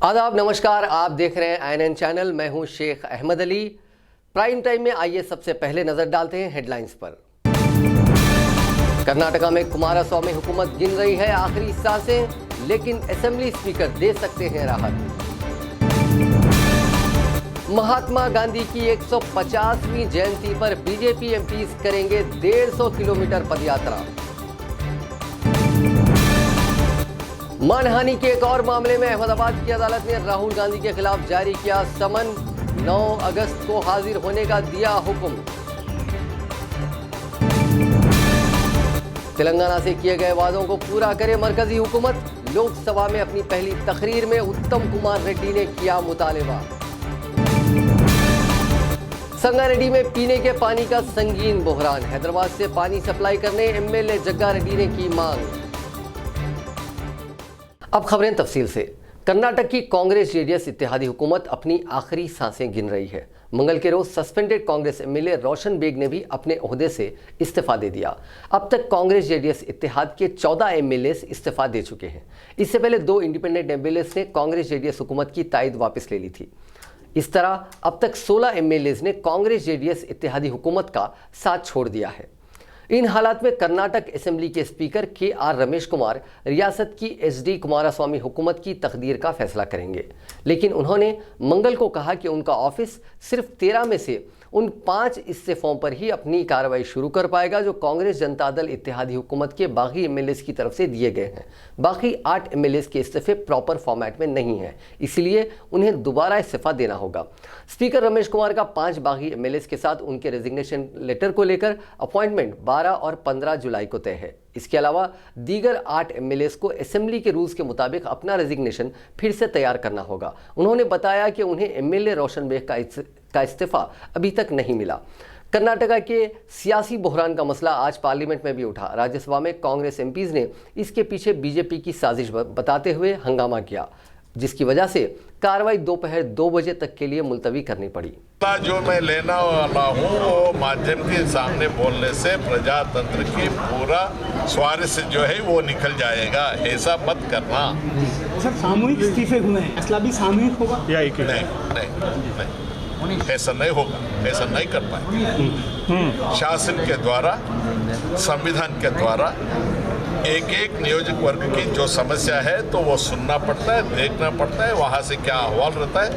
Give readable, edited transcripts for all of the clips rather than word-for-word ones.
आदाब, नमस्कार। आप देख रहे हैं आईएनएन चैनल। मैं हूं शेख अहमद अली। प्राइम टाइम में आइए सबसे पहले नजर डालते हैं हेडलाइंस पर। कर्नाटका में कुमारस्वामी हुकूमत गिन रही है आखिरी सांसें, लेकिन असेंबली स्पीकर दे सकते हैं राहत। महात्मा गांधी की 150वीं जयंती पर बीजेपी एमपीज करेंगे 150 किलोमीटर पदयात्रा। मानहानि के एक और मामले में अहमदाबाद की अदालत ने राहुल गांधी के खिलाफ जारी किया समन। 9 अगस्त को हाजिर होने का दिया हुक्म। तेलंगाना से किए गए वादों को पूरा करे मरकजी हुकूमत। लोकसभा में अपनी पहली तकरीर में उत्तम कुमार रेड्डी ने किया मुतालिबा। संगारेड्डी में पीने के पानी का संगीन बहरान। हैदराबाद से पानी सप्लाई करने एमएलए जग्गा रेड्डी ने की मांग। अब खबरें तफसील से। कर्नाटक की कांग्रेस जेडीएस इत्तेहादी हुकूमत अपनी आखिरी सांसें गिन रही है। मंगल के रोज सस्पेंडेड कांग्रेस एमएलए रोशन बेग ने भी अपने ओहदे से इस्तीफा दे दिया। अब तक कांग्रेस जेडीएस इत्तेहाद के 14 एमएलए इस्तीफा दे चुके हैं। इससे पहले 2 इंडिपेंडेंट एमएलए ने कांग्रेस जेडीएस हुकूमत की तायद वापस ले ली थी। इस तरह अब तक 16 एमएलए ने कांग्रेस जेडीएस इत्तेहादी हुकूमत का साथ छोड़ दिया है। इन हालात में कर्नाटक असेंबली के स्पीकर के.आर. रमेश कुमार रियासत की एच.डी. कुमारस्वामी हुकूमत की तकदीर का फैसला करेंगे, लेकिन उन्होंने मंगल को कहा कि उनका ऑफिस सिर्फ 13 में से उन 5 इस्तीफों पर ही अपनी कार्रवाई शुरू कर पाएगा जो कांग्रेस जनता दल इत्तेहादी हुकूमत के बाकी एमएलए की तरफ से दिए गए हैं। बाकी 8 एमएलए के इस्तीफे प्रॉपर फॉर्मेट में नहीं हैं, इसलिए उन्हें दोबारा इस्तीफा देना होगा। स्पीकर रमेश कुमार का 5 बागी एमएलए के साथ उनके रेजिग्नेशन लेटर को लेकर अपॉइंटमेंट 12 और 15 जुलाई को तय है। इसके अलावा दीगर 8 एमएलए को असेंबली के रूल्स के मुताबिक अपना रेजिग्नेशन फिर से तैयार करना होगा। उन्होंने बताया कि उन्हें एमएलए रोशन बेग का इस्तीफा अभी तक नहीं मिला। कर्नाटका के सियासी बहरान का मसला आज पार्लियामेंट में भी उठा। राज्यसभा में कांग्रेस एमपीज ने इसके पीछे बीजेपी की साजिश बताते हुए हंगामा किया, जिसकी वजह से कार्रवाई दोपहर 2 बजे तक के लिए मुलतवी करनी पड़ी। जो मैं लेना वाला हूँ वो माध्यम के सामने बोलने से प्रजातंत्र की पूरा स्वारस्य जो है वो निकल जाएगा। ऐसा मत करना। सर, सामूहिक इस्तीफे हुए हैं, फैसला भी सामूहिक होगा या एक? नहीं, ऐसा नहीं होगा, ऐसा नहीं कर पाएंगे। शासन के द्वारा, संविधान के द्वारा एक एक नियोजक वर्ग की जो समस्या है तो वो सुनना पड़ता है, देखना पड़ता है, वहाँ से क्या अहवाल रहता है,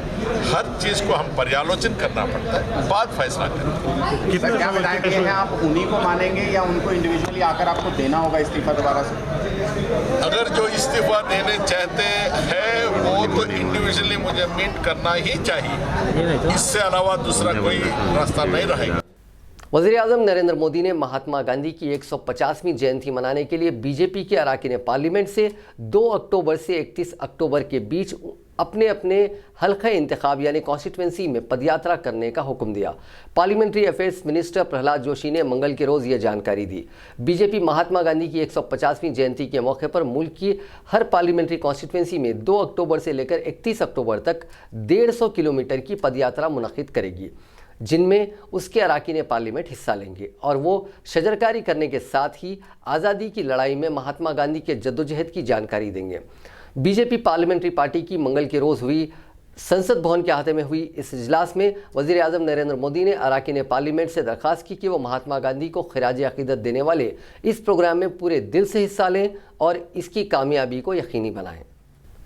हर चीज़ को हम पर्यालोचन करना पड़ता है, बाद फैसला करें। कितना क्या विधायक हैं, आप उन्हीं को मानेंगे या उनको इंडिविजुअली आकर आपको देना होगा इस्तीफा दोबारा से? अगर जो इस्तीफा देने चाहते हैं वो तो इंडिविजुअली मुझे मीट करना ही चाहिए, इससे अलावा दूसरा कोई रास्ता नहीं रहेगा। वज़ीर-ए-आज़म नरेंद्र मोदी ने महात्मा गांधी की 150वीं जयंती मनाने के लिए बीजेपी के अरकान पार्लियामेंट से 2 अक्टूबर से 31 अक्टूबर के बीच अपने अपने हल्का इंतखाब यानी कॉन्स्टिट्यूंसी में पदयात्रा करने का हुक्म दिया। Parliamentary affairs minister Prahlad Joshi ने मंगल के रोज़ यह जानकारी दी। बीजेपी महात्मा गांधी की 150वीं जयंती के मौके पर मुल्क की हर पार्लियामेंट्री कॉन्स्टिट्यूंसी में 2 अक्टूबर से लेकर 31 अक्टूबर तक 150 किलोमीटर की पदयात्रा मुनक़िद करेगी, जिनमें उसके अरकान पार्लियामेंट हिस्सा लेंगे और वो शजरकारी करने के साथ ही आज़ादी की लड़ाई में महात्मा गांधी के जद्दोजहद की जानकारी देंगे। बीजेपी पार्लियामेंट्री पार्टी की मंगल के रोज़ हुई संसद भवन के अहाते में हुई इस इजलास में वज़ीर-ए-आज़म नरेंद्र मोदी ने अरकान पार्लियामेंट से दरख्वास्त की कि वो महात्मा गांधी को खिराज अक़ीदत देने वाले इस प्रोग्राम में पूरे दिल से हिस्सा लें और इसकी कामयाबी को यकीनी बनाएं।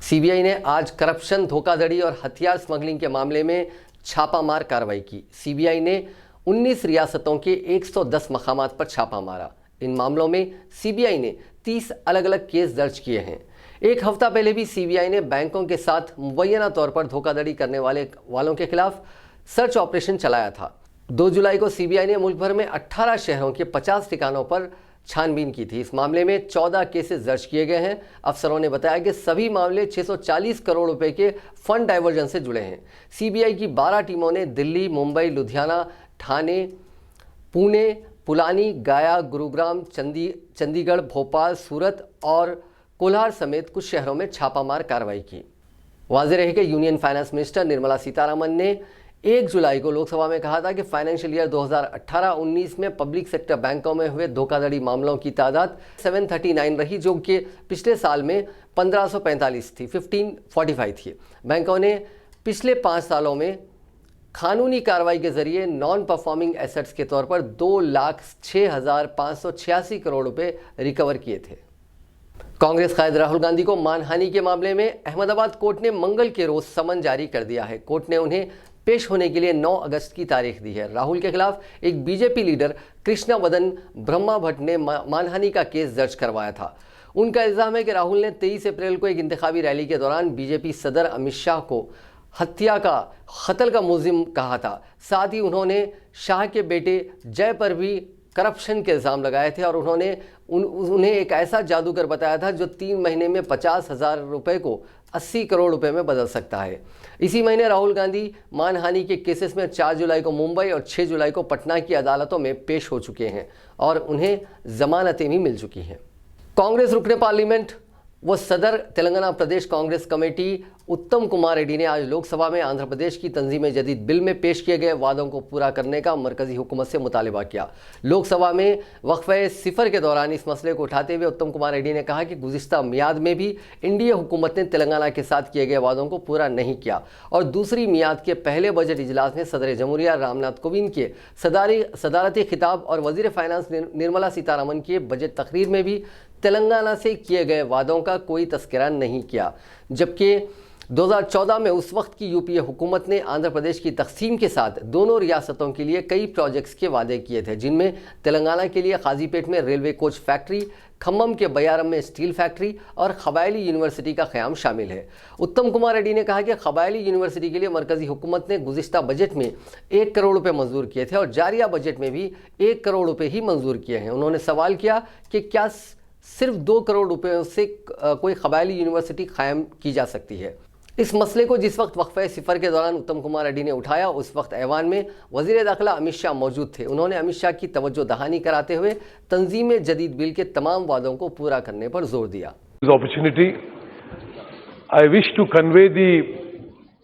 सीबीआई ने आज करप्शन, धोखाधड़ी और हथियार स्मगलिंग के मामले में छापामार कार्रवाई की। सीबीआई ने 19 रियासतों के 110 मकामात पर छापा मारा। इन मामलों में सीबीआई ने 30 अलग अलग केस दर्ज किए हैं। एक हफ्ता पहले भी सीबीआई ने बैंकों के साथ मुबैना तौर पर धोखाधड़ी करने वालों के खिलाफ सर्च ऑपरेशन चलाया था। 2 जुलाई को सीबीआई ने मुल्क भर में 18 शहरों के 50 ठिकानों पर छानबीन की थी। इस मामले में 14 केसेस दर्ज किए गए हैं। अफसरों ने बताया कि सभी मामले 640 करोड़ रुपए के फंड डाइवर्जन से जुड़े हैं। सीबीआई की 12 टीमों ने दिल्ली, मुंबई, लुधियाना, ठाणे, पुणे, पुलानी, गया, गुरुग्राम, चंडीगढ़, भोपाल, सूरत और कोलार समेत कुछ शहरों में छापामार कार्रवाई की। वाज़ेह रहे कि union finance minister Nirmala Sitharaman ने 1 जुलाई को लोकसभा में कहा था कि फाइनेंशियल ईयर 2018-19 में पब्लिक सेक्टर बैंकों में हुए धोखाधड़ी मामलों की तादाद 739 रही, जो कि पिछले साल में 1545 थी, 1545 थी। बैंकों ने पिछले 5 सालों में कानूनी कार्रवाई के जरिए नॉन परफॉर्मिंग एसेट्स के तौर पर 2,06,586 करोड़ रुपए रिकवर किए थे। कांग्रेस कायद राहुल गांधी को मानहानि के मामले में अहमदाबाद कोर्ट ने मंगल के रोज समन जारी कर दिया है। कोर्ट ने उन्हें पेश होने के लिए 9 अगस्त की तारीख दी है। राहुल के खिलाफ एक बीजेपी लीडर कृष्णा वदन ब्रह्मा भट्ट ने मानहानि का केस दर्ज करवाया था। उनका इल्जाम है कि राहुल ने 23 अप्रैल को एक इंतखाबी रैली के दौरान बीजेपी सदर अमित शाह को कत्ल का मुलजिम कहा था। साथ ही उन्होंने शाह के बेटे जय पर भी करप्शन के इल्ज़ाम लगाए थे और उन्हें एक ऐसा जादूगर बताया था जो 3 महीने में 50,000 रुपये को 80 करोड़ रुपए में बदल सकता है। इसी महीने राहुल गांधी मानहानि के केसेस में 4 जुलाई को मुंबई और 6 जुलाई को पटना की अदालतों में पेश हो चुके हैं और उन्हें जमानतें भी मिल चुकी हैं। कांग्रेस रुकने पार्लियामेंट व सदर तेलंगाना प्रदेश कांग्रेस कमेटी उत्तम कुमार रेड्डी ने आज लोकसभा में आंध्र प्रदेश की तंजीम जदीद बिल में पेश किए गए वादों को पूरा करने का मरकजी हुकूमत से मुतालिबा किया। लोकसभा में वक्फे सिफर के दौरान इस मसले को उठाते हुए उत्तम कुमार रेड्डी ने कहा कि गुज़िश्ता मियाद में भी एनडीए हुकूमत ने तेलंगाना के साथ किए गए वादों को पूरा नहीं किया और दूसरी मियाद के पहले बजट इजलास में सदर जमहूरिया रामनाथ कोविंद के सदारती खिताब और वजीर फाइनेंस निर्मला सीतारमन की बजट तकरीर में भी तेलंगाना से किए गए वादों का कोई तस्करा नहीं किया। जबकि 2014 में उस वक्त की यूपीए हुकूमत ने आंध्र प्रदेश की तकसीम के साथ दोनों रियासतों के लिए कई प्रोजेक्ट्स के वादे किए थे, जिनमें तेलंगाना के लिए काजीपेट में रेलवे कोच फैक्ट्री, खम्मम के बयारम में स्टील फैक्ट्री और खबायली यूनिवर्सिटी का क़याम शामिल है। उत्तम कुमार रेड्डी ने कहा कि खबायली यूनिवर्सिटी के लिए मरकजी हुकूमत ने गुज़िश्ता बजट में 1 करोड़ रुपये मंजूर किए थे और जारिया बजट में भी 1 करोड़ रुपये ही मंजूर किए हैं। उन्होंने सवाल किया कि क्या सिर्फ 2 करोड़ रुपये से कोई खबायली यूनिवर्सिटी कायम की जा सकती है। इस मसले को जिस वक्त वक्फे सिफर के दौरान उत्तम कुमार रेड्डी ने उठाया, उस वक्त ऐवान में वजीर दाखिला अमित शाह मौजूद थे। उन्होंने अमित शाह की तवज्जो दहानी कराते हुए तंजीम जदीद बिल के तमाम वादों को पूरा करने पर जोर दिया। I wish to convey the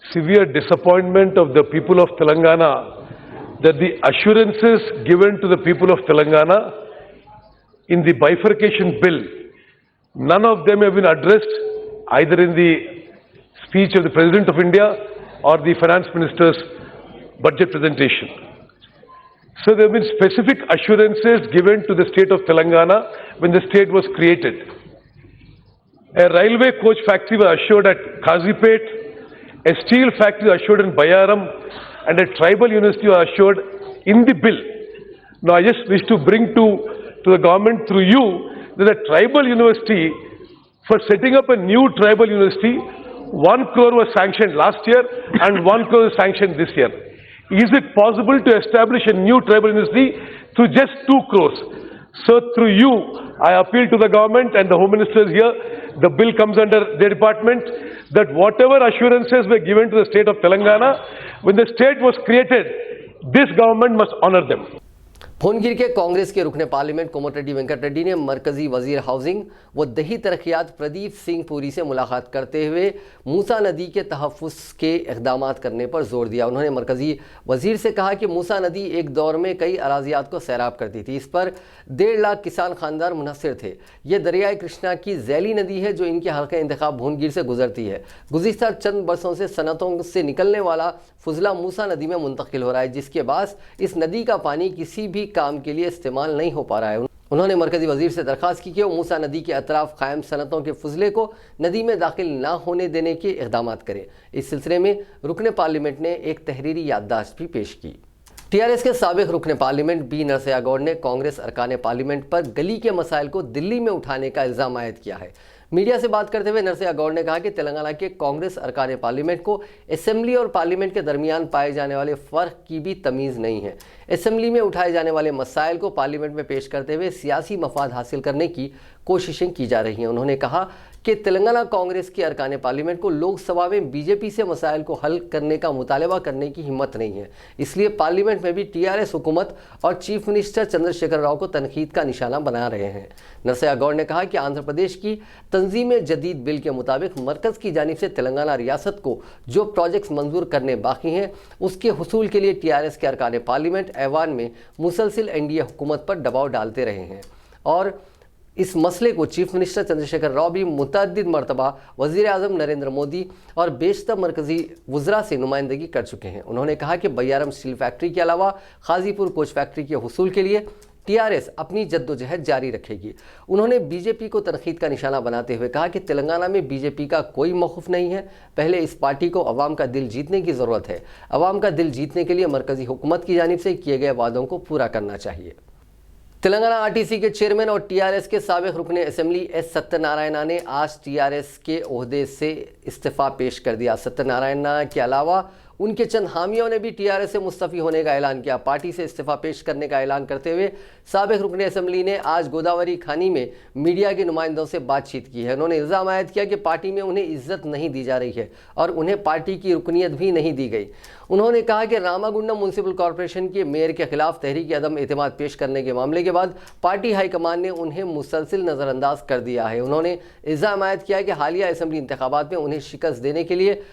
severe disappointment of the people of Telangana that the assurances given to the people of Telangana in the bifurcation bill, none of them have been addressed either in the speech of the President of India or the Finance Minister's budget presentation. So there have been specific assurances given to the state of Telangana when the state was created. A railway coach factory was assured at Kazipet, a steel factory was assured in Bayaram, and a tribal university was assured in the bill. Now I just wish to bring to the government through you that a tribal university, for setting up a new tribal university, 1 crore was sanctioned last year and 1 crore was sanctioned this year. Is it possible to establish a new tribal university through just 2 crores? So through you, I appeal to the government and the Home Ministers here, the bill comes under their department, that whatever assurances were given to the state of Telangana, when the state was created, this government must honor them. भुवनगिर के कांग्रेस के रुकने parliament Komatireddy Venkat Reddy ने मरकजी वजीर housing व दही तरक्यात प्रदीप सिंह पुरी से मुलाकात करते हुए मूसा नदी के तहफ़्फ़ुज़ के इक़दाम करने पर जोर दिया। उन्होंने मरकजी वजीर से कहा कि मूसा नदी एक दौर में कई अराज़ियात को सैराब करती थी। इस पर 1.5 लाख किसान खानदार मुनहसर थे। ये दरियाए कृष्णा की झैली नदी है जो इनके हल्के इंतखाब भुवनगिर से गुजरती है। गुज़िश्ता चंद बरसों से सनतों से निकलने वाला फुजला मूसा नदी में मुंतकिल हो रहा है, जिसके बाद इस नदी का पानी किसी भी काम के लिए इस्तेमाल नहीं हो पा रहा है। उन्होंने मरकजी वजीर से दरख्वास्त की कि वो मूसा नदी के अतराफ कायम सनतों के फुजले को नदी में दाखिल ना होने देने के इक़दाम करें। इस सिलसिले में रुकने पार्लियामेंट ने एक तहरीरी याददाश्त भी पेश की। टीआरएस के साबिक रुकने पार्लियामेंट बी नरसिया गौड़ ने कांग्रेस अरकान पार्लियामेंट पर गली के मसाइल को दिल्ली में उठाने का इल्ज़ाम आयद किया है। मीडिया से बात करते हुए नरसिया गौड़ ने कहा कि तेलंगाना के कांग्रेस अरकान पार्लियामेंट को असेंबली और पार्लियामेंट के दरमियान पाए जाने वाले फ़र्क की भी तमीज़ नहीं है। असेंबली में उठाए जाने वाले मसाइल को पार्लियामेंट में पेश करते हुए सियासी मफाद हासिल करने की कोशिशें की जा रही हैं। उन्होंने कहा कि तेलंगाना कांग्रेस के अरकान पार्लियामेंट को लोकसभा में बीजेपी से मसाइल को हल करने का मुतालबा करने की हिम्मत नहीं है, इसलिए पार्लियामेंट में भी टीआरएस हुकूमत और चीफ मिनिस्टर चंद्रशेखर राव को तनकीद का निशाना बना रहे हैं। नरसिया गौड़ ने कहा कि आंध्र प्रदेश की तंजीम जदीद बिल के मुताबिक मरकज़ की जानिब से तेलंगाना रियासत को जो प्रोजेक्ट्स मंजूर करने बाकी हैं उसके हुसूल के लिए TRS के अरकान पार्लियामेंट ऐवान में मुसलसिल NDA हुकूमत पर दबाव डालते रहे हैं और इस मसले को चीफ मिनिस्टर चंद्रशेखर राव भी मुतअद्दिद मरतबा वज़ीर आज़म नरेंद्र मोदी और बेशतर मरकज़ी वज़रा से नुमाइंदगी कर चुके हैं। उन्होंने कहा कि बयारम स्टील फैक्ट्री के अलावा खाजीपुर कोच फैक्ट्री के हुसूल के लिए TRS अपनी जद्दोजहद जारी रखेगी। उन्होंने BJP को तनकीद का निशाना बनाते हुए कहा कि तेलंगाना में BJP का कोई मौक़िफ़ नहीं है। पहले इस पार्टी को अवाम का दिल जीतने की ज़रूरत है। अवाम का दिल जीतने के लिए मरकज़ी हुकूमत की जानिब से किए गए वादों को पूरा करना चाहिए। तेलंगाना RTC के चेयरमैन और TRS के साबिक़ रुकन असेंबली S सत्यनारायणा ने आज TRS के ओहदे से इस्तीफ़ा पेश कर दिया। सत्यनारायणा के अलावा उनके चंद हामियों ने भी TRS से मुस्तफ़ी होने का ऐलान किया। पार्टी से इस्तीफ़ा पेश करने का ऐलान करते हुए साबिक़ रुकन असेंबली ने आज गोदावरी खानी में मीडिया के नुमाइंदों से बातचीत की है। उन्होंने इल्ज़ाम आयद किया कि पार्टी में उन्हें इज्जत नहीं दी जा रही है और उन्हें पार्टी की रुकनीत भी नहीं दी गई। उन्होंने कहा कि रामागुंडम म्यूनसिपल कॉरपोरेशन के मेयर के खिलाफ तहरीक अदम एतमाद पेश करने के मामले के बाद पार्टी हाईकमान ने उन्हें मुसलसिल नज़रअंदाज कर दिया है। उन्होंने इल्ज़ाम आयद किया कि हालिया असेंबली इंतखाबात में उन्हें शिकस्त देने के लिए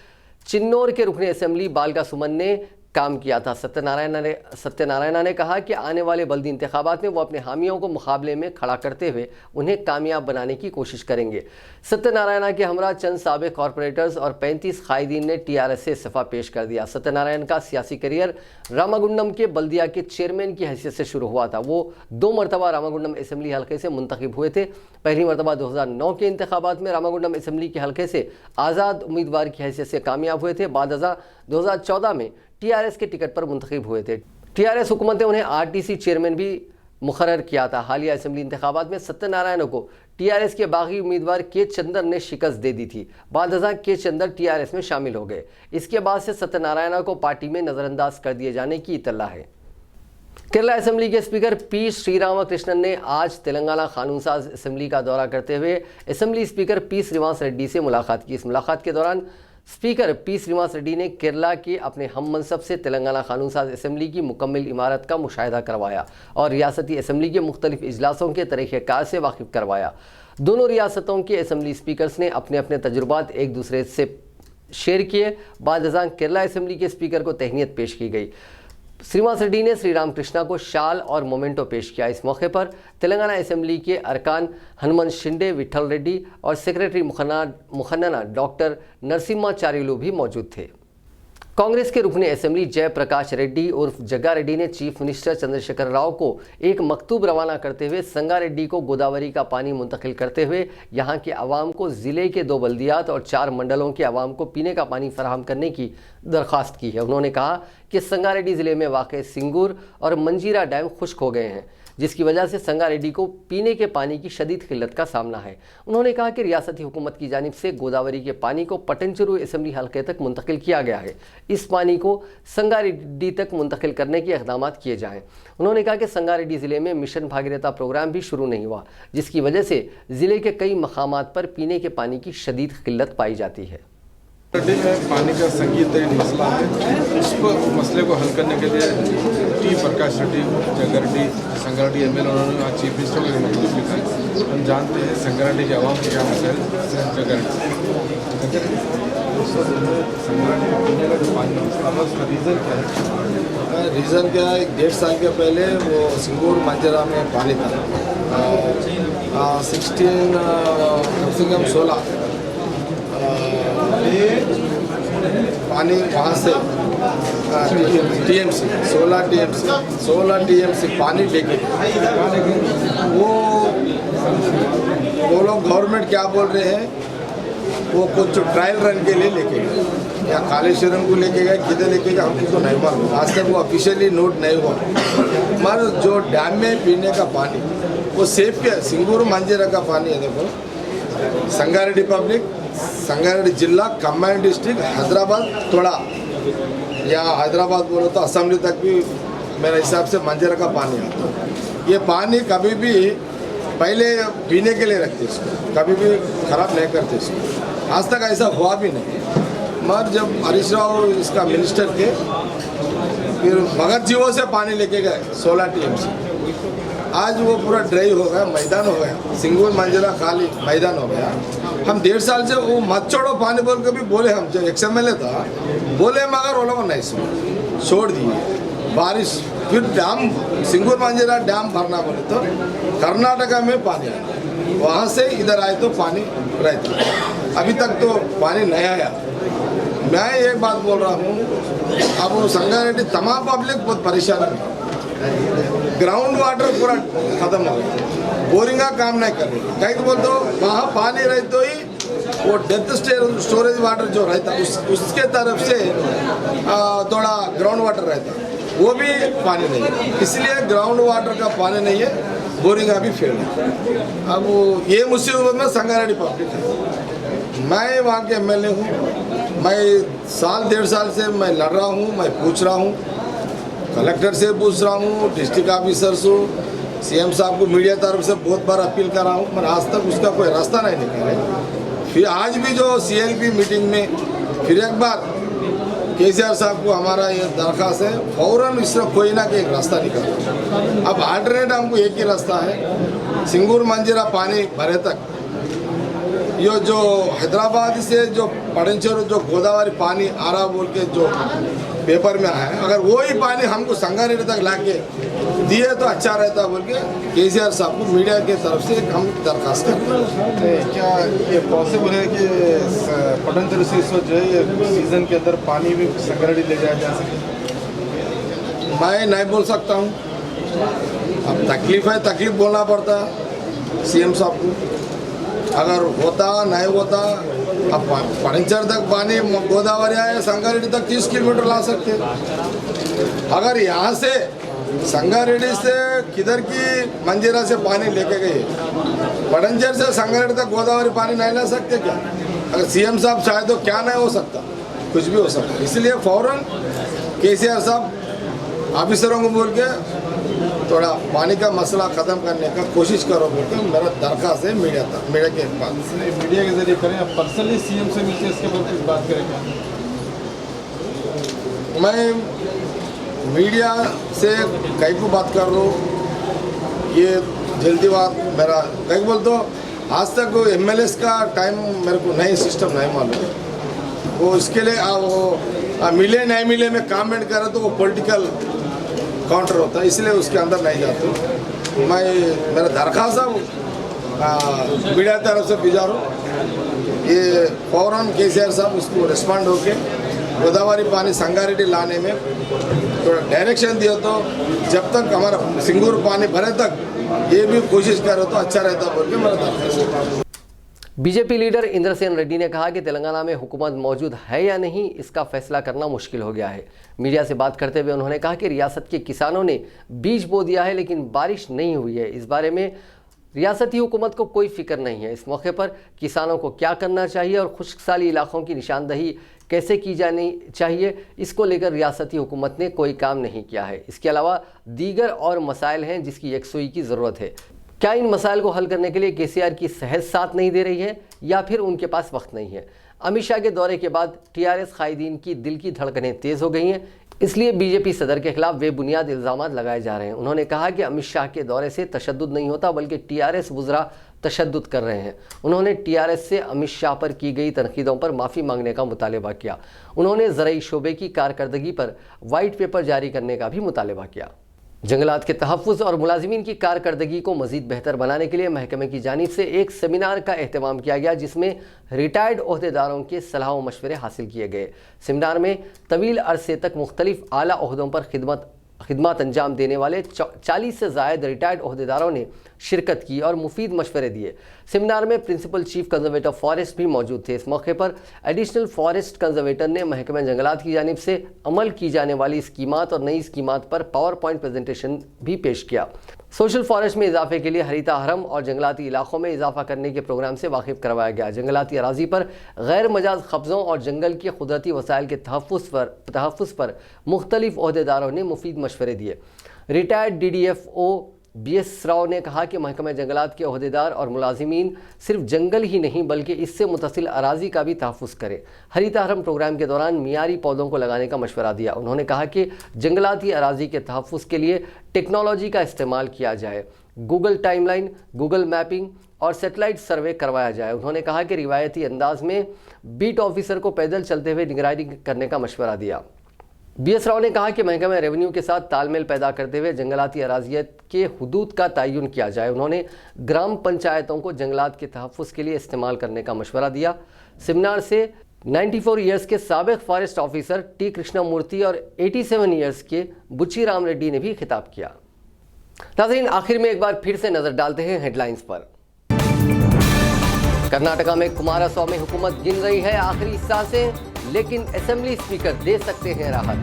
चिन्नौर के रुकन असेंबली बालका सुमन ने काम किया था। सत्यनारायणा ने कहा कि आने वाले बल्दी इंतखाबात में वो अपने हामियों को मुकाबले में खड़ा करते हुए उन्हें कामयाब बनाने की कोशिश करेंगे। सत्यनारायणा के हमरा चंद साबिक़ कॉरपोरेटर्स और 35 कायदीन ने TRS से इस्तीफ़ा पेश कर दिया। सत्यनारायण का सियासी करियर रामागुंडम के बल्दिया के चेयरमैन की हैसियत से शुरू हुआ था। वो 2 मरतबा रामागुंडम असेंबली हल्के से मुंतखब हुए थे। पहली मरतबा 2009 के इंतखाबात में रामागुंडम असेंबली के हल्के से आज़ाद उम्मीदवार की हैसियत से कामयाब हुए थे। बाद 2014 में TRS के टिकट पर मुंतखब हुए थे। TRS हुकूमत ने उन्हें RTC चेयरमैन भी मुकर्रर किया था। हालिया असेंबली इंतखाबात में सत्यनारायण को TRS के बागी उम्मीदवार के चंदर ने शिकस्त दे दी थी। बाद के चंदर TRS में शामिल हो गए। इसके बाद से सत्यनारायण को पार्टी में नज़रअंदाज कर दिए जाने की इत्तला है। केरला असेंबली के स्पीकर P श्रीरामकृष्णन ने आज तेलंगाना कानून साज असेंबली का दौरा करते हुए assembly speaker P Srinivas Reddy से मुलाकात की। इस मुलाकात के दौरान स्पीकर P श्रीनिवास रेड्डी ने केरला के अपने हम मनसब से तेलंगाना कानून साज असेंबली की मुकम्मल इमारत का मुशाहिदा करवाया और रियासती असेंबली के मुख्तलिफ इजलासों के तरीक़ेकार से वाकिफ़ करवाया। दोनों रियासतों के असेंबली स्पीकर्स ने अपने अपने तजुर्बात एक दूसरे से शेयर किए। बाद केरला असेंबली के स्पीकर को तहनीत पेश की गई। श्रीनिवास रेड्डी ने श्री रामकृष्णा को शाल और मोमेंटो पेश किया। इस मौके पर तेलंगाना असेंबली के अरकान हनुमन शिंदे, विठल रेड्डी और सेक्रेटरी मुखन्ना डॉक्टर नरसिम्हाचार्युलु भी मौजूद थे। कांग्रेस के रुकन असेंबली जयप्रकाश रेड्डी उर्फ जग्गा रेड्डी ने चीफ मिनिस्टर चंद्रशेखर राव को एक मकतूब रवाना करते हुए संगारेड्डी को गोदावरी का पानी मुंतकिल करते हुए यहाँ के अवाम को ज़िले के 2 बल्दियात और 4 मंडलों के अवाम को पीने का पानी फराहम करने की दरख्वास्त की है। उन्होंने कहा कि संगारेड्डी ज़िले में वाक़ सिंगूर और मंजीरा डैम खुश्क हो गए हैं, जिसकी वजह से संगारेड्डी को पीने के पानी की शदीद किल्लत का सामना है। उन्होंने कहा कि रियासती हुकूमत की जानिब से गोदावरी के पानी को पटनचेरू असेंबली हल्के तक मुंतकिल किया गया है। इस पानी को संगारेड्डी तक मुंतकिल करने के इक़दाम किए जाएँ। उन्होंने कहा कि संगारेड्डी ज़िले में मिशन भागीरथा प्रोग्राम भी शुरू नहीं हुआ, जिसकी वजह से ज़िले के कई मकामात पर पीने के पानी की शदीद किल्लत पाई जाती है। में पानी का संगीन मसला है। इस मसले को हल करने के लिए T प्रकाश रेड्डी, जग्गारेड्डी, संगारेड्डी ML उन्होंने आज चीफ मिनिस्टर को मकतूब लिखा है। हम जानते हैं संगारेड्डी के आवाम के क्या मसले रीज़न क्या है? 1.5 साल के पहले वो सिंगूर मंजरा में पानी था 16 कम से कम 16 पानी वहाँ से TMC 16 TMC पानी लेके वो लोग गवर्नमेंट क्या बोल रहे हैं, वो कुछ ट्रायल रन के लिए लेके गए या कालेश्वरम को लेके गए, किधर लेके गए हमको तो नहीं मालूम। आज तक वो ऑफिशियली नोट नहीं हुआ। मगर जो डैम में पीने का पानी वो सेफ के सिंगूर मंजीरा का पानी है। देखो संगारेड्डी पब्लिक, संगारेड्डी जिला, खम्मम डिस्ट्रिक्ट, हैदराबाद थोड़ा या हैदराबाद बोलो तो असेंबली तक भी मेरे हिसाब से मंजीरा का पानी आता है। ये पानी कभी भी पहले पीने के लिए रखते इसको, कभी भी ख़राब नहीं करते इसको। आज तक ऐसा हुआ भी नहीं। मगर जब हरीश राव इसका मिनिस्टर थे, फिर मगर जीवों से पानी लेके गए 16 TMC। आज वो पूरा ड्राई हो गया, मैदान हो गया, सिंगूर मंजिला खाली मैदान हो गया। हम 1.5 साल से वो मत छोड़ो पानी बोल के भी बोले, हम जो XMLA था बोले, मगर वो लोग नहीं सुने, छोड़ दिए। बारिश फिर डैम सिंगूर मंजिला डैम भरना बोले तो कर्नाटका में पानी आया, वहाँ से इधर आए तो पानी रहता। अभी तक तो पानी नहीं आया। मैं एक बात बोल रहा हूँ, अब वो संगारेड्डी तमाम पब्लिक बहुत परेशान है। ग्राउंड वाटर पूरा खत्म हो गया, बोरिंग का काम नहीं कर रही। कहीं तो बोल दो वहाँ पानी रहे तो ही वो डेथ स्टोरेज वाटर जो रहता उसके तरफ से थोड़ा ग्राउंड वाटर रहता, वो भी पानी नहीं है। इसलिए ग्राउंड वाटर का पानी नहीं है, बोरिंग का भी फेल है। अब ये मुसीबत में संगारेड्डी पब्लिक है। मैं वहाँ के MLA हूँ, मैं 1.5 साल से मैं लड़ रहा हूँ, मैं पूछ रहा हूँ, कलेक्टर से पूछ रहा हूँ, डिस्ट्रिक्ट ऑफिसर से, CM साहब को मीडिया तरफ से बहुत बार अपील कर रहा हूँ, पर आज तक उसका कोई रास्ता नहीं निकला। फिर आज भी जो CLP मीटिंग में फिर एक बार KCR साहब को हमारा ये दरख्वास्त है, फौरन इससे कोई ना कोई रास्ता निकालो। अब अल्टरनेट हमको एक ही रास्ता है, सिंगूर मंजिला पानी भरे तक ये जो हैदराबाद से जो पड़ंचेरू जो गोदावरी पानी आ रहा बोल के जो पेपर में आया है, अगर वो ही पानी हमको संगारेड्डी तक लाके दिए तो अच्छा रहता बोल के KCR साहब को मीडिया के तरफ से हम दरखास्त करते हैं। क्या ये पॉसिबल है कि पटंचेरू से इस वक्त जो है ये सीजन के अंदर पानी भी संगारेड्डी ले जाया जा सके? मैं नहीं बोल सकता हूँ, अब तकलीफ है, तकलीफ बोलना पड़ता CM साहब को। अगर होता नहीं होता, अब पड़ंचेरू तक पानी गोदावरी आए, संगारेड्डी तक 30 किलोमीटर ला सकते। अगर यहाँ से संगारेड्डी से किधर की मंजिला से पानी लेके गए, पड़ंचेरू से संगारेड्डी तक गोदावरी पानी नहीं ला सकते क्या? अगर CM साहब चाहे तो क्या नहीं हो सकता, कुछ भी हो सकता। इसलिए फौरन KCR साहब ऑफिसरों को बोल के थोड़ा पानी का मसला ख़त्म करने का कोशिश करो बोल के मेरा दरख्वास्त है मीडिया के पास। मीडिया के जरिए करें, आप पर्सनली CM से मिलकर इसके ऊपर कुछ बात करेंगे? मैं मीडिया से कहीं को बात कर रहा हूँ, ये जल्दी बात मेरा कहीं बोल तो आज तक वो MLAs का टाइम मेरे को नहीं, सिस्टम नहीं मालूम। वो इसके लिए वो मिले नहीं मिले में कमेंट करे तो वो पॉलिटिकल काउंटर होता है, इसलिए उसके अंदर नहीं जाते। मैं मेरा दरख्वास्त है मीडिया तरफ से भेजा रहा हूँ, ये फौरन KCR साहब उसको रिस्पॉन्ड होके गोदावरी पानी संगारेड्डी लाने में थोड़ा डायरेक्शन दिया तो जब तक हमारा सिंगूर पानी भरे तक ये भी कोशिश करे तो अच्छा रहता बोल के मेरा दरख्वास्त है। बीजेपी लीडर इंद्रसेन रेड्डी ने कहा कि तेलंगाना में हुकूमत मौजूद है या नहीं, इसका फैसला करना मुश्किल हो गया है। मीडिया से बात करते हुए उन्होंने कहा कि रियासत के किसानों ने बीज बो दिया है लेकिन बारिश नहीं हुई है। इस बारे में रियासती हुकूमत को कोई फिक्र नहीं है। इस मौके पर किसानों को क्या करना चाहिए और खुश्कसाली इलाकों की निशानदही कैसे की जानी चाहिए, इसको लेकर रियासती हुकूमत ने कोई काम नहीं किया है। इसके अलावा दीगर और मसाइल हैं जिसकी यकसुई की ज़रूरत है। क्या इन मसाइल को हल करने के लिए KCR की सहज साथ नहीं दे रही है या फिर उनके पास वक्त नहीं है? अमित शाह के दौरे के बाद TRS कायदीन की दिल की धड़कनें तेज़ हो गई हैं, इसलिए बीजेपी सदर के खिलाफ बेबुनियाद इल्ज़ाम लगाए जा रहे हैं। उन्होंने कहा कि अमित शाह के दौरे से तशद्दुद नहीं होता बल्कि TRS वुज़रा तशद्दुद कर रहे हैं। उन्होंने TRS से अमित शाह पर की गई तनकीदों पर माफ़ी मांगने का मुतालबा किया। उन्होंने ज़रई शोबे की कारकर्दगी पर वाइट पेपर जारी करने का भी मुतालबा किया। जंगलात के तहफ़्फ़ुज़ और मुलाजिमीन की कारकर्दगी को मज़ीद बेहतर बनाने के लिए महकमे की जानिब से एक सेमिनार का एहतमाम किया गया जिसमें रिटायर्ड ओहदेदारों के सलाह व मशवरे हासिल किए गए। सेमिनार में तवील अरसे तक मुख्तलिफ आला ओहदों पर खिदमत अंजाम देने वाले 40 से ज़ायद रिटायर्ड ओहदेदारों ने शिरकत की और मुफीद मशवरे दिए। सेमिनार में प्रिंसिपल चीफ कंजर्वेटर फॉरेस्ट भी मौजूद थे। इस मौके पर एडिशनल फॉरेस्ट कंजर्वेटर ने महकमे जंगलात की जानिब से अमल की जाने वाली स्कीमात और नई स्कीमात पर पावर पॉइंट प्रेजेंटेशन भी पेश किया। सोशल फॉरेस्ट में इजाफे के लिए हरीता हरम और जंगलाती इलाकों में इजाफा करने के प्रोग्राम से वाकिफ करवाया गया। जंगलाती अराजी पर गैर मजाज कब्ज़ों और जंगल के कुदरती वसाइल के तहफ़्फ़ुज़ पर मुख्तलिफ ओहदेदारों ने मुफीद मशवरे दिए। रिटायर्ड DDFO BS राव ने कहा कि महकमा जंगलात के ओहदेदार और मुलाजिमीन सिर्फ जंगल ही नहीं बल्कि इससे मुतसिल अराजी का भी तहफ़्फ़ुज़ करें। हरीता हरम प्रोग्राम के दौरान मियारी पौधों को लगाने का मशवरा दिया। उन्होंने कहा कि जंगलाती अराजी के तहफ़्फ़ुज़ के लिए टेक्नोलॉजी का इस्तेमाल किया जाए। गूगल टाइमलाइन, गूगल मैपिंग और सैटेलाइट सर्वे करवाया जाए। उन्होंने कहा कि रिवायती अंदाज में बीट ऑफिसर को पैदल चलते हुए निगरानी करने का मशवरा दिया। BS राव ने कहा कि महकमा रेवेन्यू के साथ तालमेल पैदा करते हुए जंगलाती अराजियत के हुदूद का तयन किया जाए। उन्होंने ग्राम पंचायतों को जंगलात के तहफ़्फ़ुज़ के लिए इस्तेमाल करने का मशवरा दिया। सेमिनार से 94 ईयर्स के साबिक फॉरेस्ट ऑफिसर टी कृष्णमूर्ति और 87 ईयर्स के बुच्ची राम रेड्डी ने भी खिताब किया। नाज़रीन, आखिर में एक बार फिर से नजर डालते हैं हेडलाइंस पर। कर्नाटका में कुमारस्वामी हुकूमत गिन रही है आखिरी सांसें, लेकिन असेंबली स्पीकर दे सकते हैं राहत।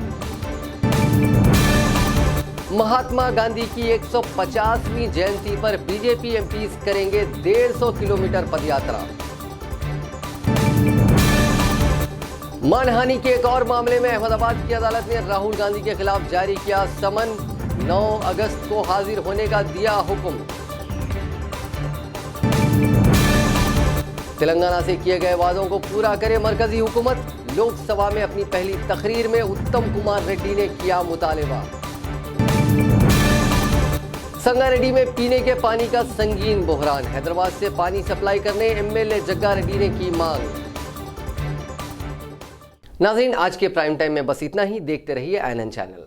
महात्मा गांधी की 150वीं जयंती पर बीजेपी एमपीज करेंगे 150 किलोमीटर पदयात्रा। मानहानि के एक और मामले में अहमदाबाद की अदालत ने राहुल गांधी के खिलाफ जारी किया समन। 9 अगस्त को हाजिर होने का दिया हुक्म। तेलंगाना से किए गए वादों को पूरा करे मरकजी हुकूमत। लोकसभा में अपनी पहली तकरीर में उत्तम कुमार रेड्डी ने किया मुतालिबा। संगारेड्डी में पीने के पानी का संगीन बहरान। हैदराबाद से पानी सप्लाई करने MLA जग्गा रेड्डी ने की मांग। नाज़रीन, आज के प्राइम टाइम में बस इतना ही। देखते रहिए INN चैनल।